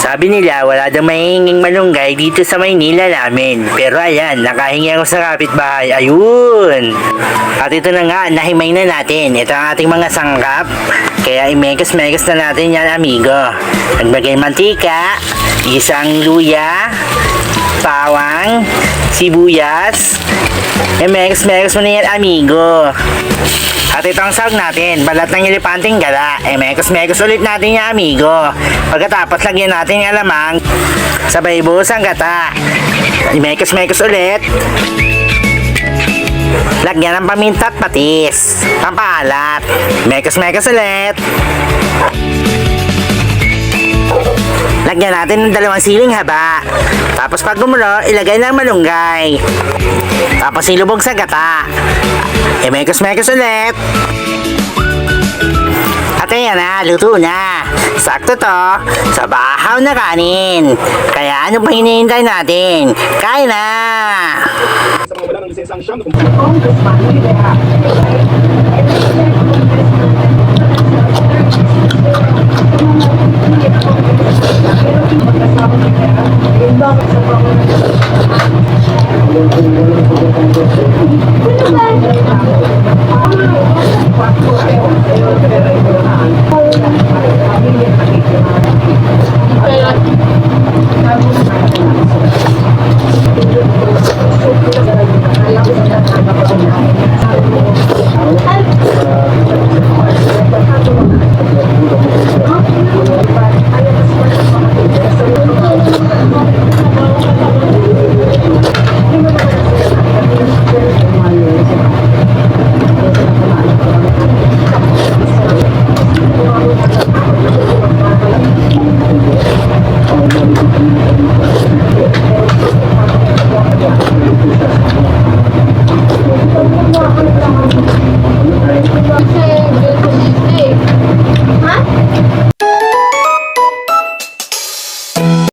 Sabi nila wala daw mahinging malunggay dito sa Maynila namin. Pero ayan, nakahingi ako sa kapitbahay. Ayun! At ito na nga, nahimay na natin. Ito ang ating mga sangkap. Kaya imegas-megas na natin yan, amigo. Nagbagay mantika, isang luya, bawang, sibuyas. Imegas-megas mo na yan, amigo. At ito ang sahog natin, balat ng elepanting gala. Mekos-mekos ulit natin yung amigo. Pagkatapos lagyan natin yung alamang, sabay buhos ang gata. Mekos-mekos ulit. Lagyan ng paminta at patis, pampalat. Mekos-mekos ulit. Lagyan natin ng 2 siling haba. Tapos pag gumulo, ilagay ng malunggay. Tapos ilubog sa gata. Mekos-mekos ulit. At ayan na, luto na. Sakto to sa bahaw na kanin. Kaya ano pa hinihintay natin? Kain na! Sa mga wala ng lisensang siyam na